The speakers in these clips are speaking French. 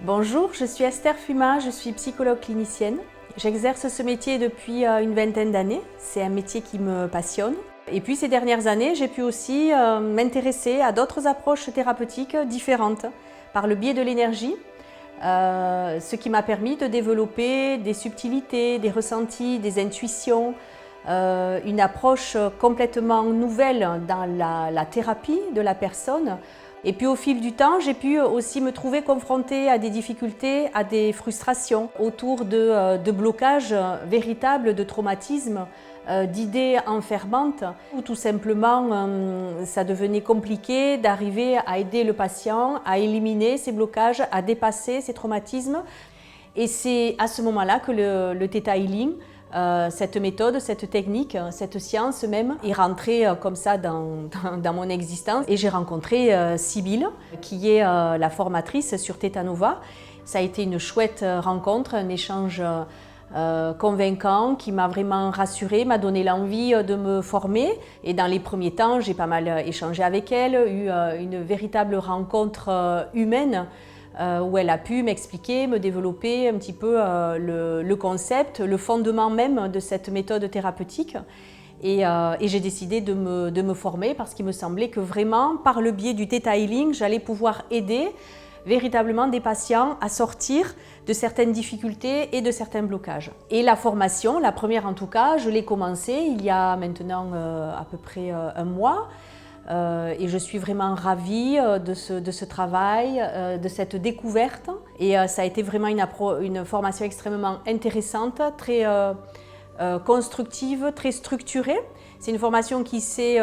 Bonjour, je suis Esther Fuma, je suis psychologue clinicienne. J'exerce ce métier depuis une vingtaine d'années. C'est un métier qui me passionne. Et puis ces dernières années, j'ai pu aussi m'intéresser à d'autres approches thérapeutiques différentes par le biais de l'énergie, ce qui m'a permis de développer des subtilités, des ressentis, des intuitions, une approche complètement nouvelle dans la thérapie de la personne. Et puis au fil du temps, j'ai pu aussi me trouver confrontée à des difficultés, à des frustrations autour de blocages véritables, de traumatismes, d'idées enfermantes, où tout simplement ça devenait compliqué d'arriver à aider le patient à éliminer ces blocages, à dépasser ces traumatismes. Et c'est à ce moment-là que le Theta Healing, cette méthode, cette technique, cette science même, est rentrée comme ça dans mon existence. Et j'ai rencontré Sybille, qui est la formatrice sur Theta Nova. Ça a été une chouette rencontre, un échange convaincant qui m'a vraiment rassurée, m'a donné l'envie de me former. Et dans les premiers temps, j'ai pas mal échangé avec elle, eu une véritable rencontre humaine, où elle a pu m'expliquer, me développer un petit peu le concept, le fondement même de cette méthode thérapeutique. Et j'ai décidé de me former parce qu'il me semblait que vraiment, par le biais du Theta Healing, j'allais pouvoir aider véritablement des patients à sortir de certaines difficultés et de certains blocages. Et la formation, la première en tout cas, je l'ai commencée il y a maintenant à peu près un mois. Et je suis vraiment ravie de ce travail, de cette découverte. Et ça a été vraiment une formation extrêmement intéressante, très constructive, très structurée. C'est une formation qui s'est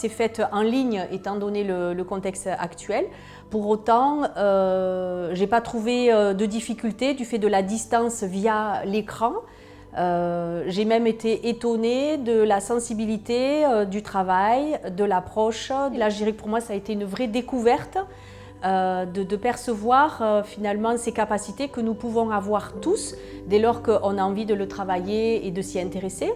faite en ligne étant donné le contexte actuel. Pour autant, je n'ai pas trouvé de difficulté du fait de la distance via l'écran. J'ai même été étonnée de la sensibilité du travail, de l'approche. Là, je dirais que pour moi, ça a été une vraie découverte de percevoir finalement ces capacités que nous pouvons avoir tous dès lors qu'on a envie de le travailler et de s'y intéresser.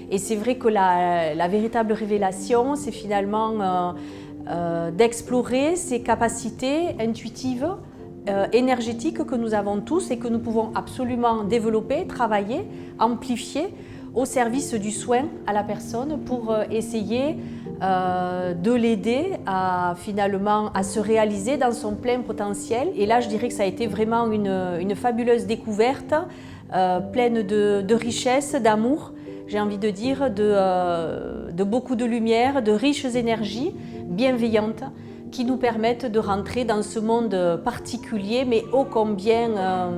Et c'est vrai que la véritable révélation, c'est finalement d'explorer ces capacités intuitives, énergétiques que nous avons tous et que nous pouvons absolument développer, travailler, amplifier au service du soin à la personne pour essayer de l'aider à finalement à se réaliser dans son plein potentiel. Et là, je dirais que ça a été vraiment une fabuleuse découverte, pleine de richesse, d'amour, j'ai envie de dire, de beaucoup de lumière, de riches énergies bienveillantes qui nous permettent de rentrer dans ce monde particulier, mais ô combien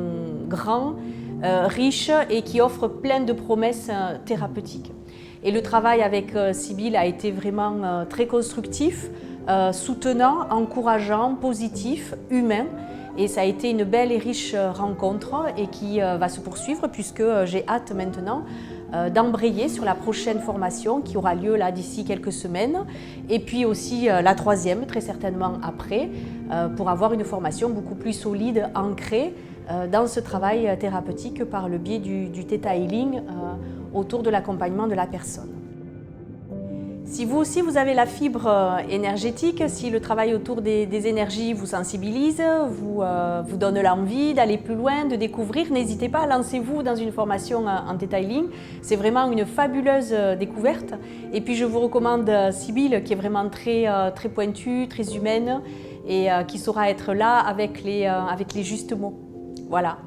grand, riche et qui offre plein de promesses thérapeutiques. Et le travail avec Sybille a été vraiment très constructif, soutenant, encourageant, positif, humain. Et ça a été une belle et riche rencontre et qui va se poursuivre puisque j'ai hâte maintenant d'embrayer sur la prochaine formation qui aura lieu là d'ici quelques semaines et puis aussi la troisième très certainement après pour avoir une formation beaucoup plus solide, ancrée dans ce travail thérapeutique par le biais du Theta Healing autour de l'accompagnement de la personne. Si vous aussi vous avez la fibre énergétique, si le travail autour des énergies vous sensibilise, vous donne l'envie d'aller plus loin, de découvrir, n'hésitez pas, lancez-vous dans une formation en Theta Healing. C'est vraiment une fabuleuse découverte. Et puis je vous recommande Sybille qui est vraiment très pointue, très humaine et qui saura être là avec les justes mots. Voilà.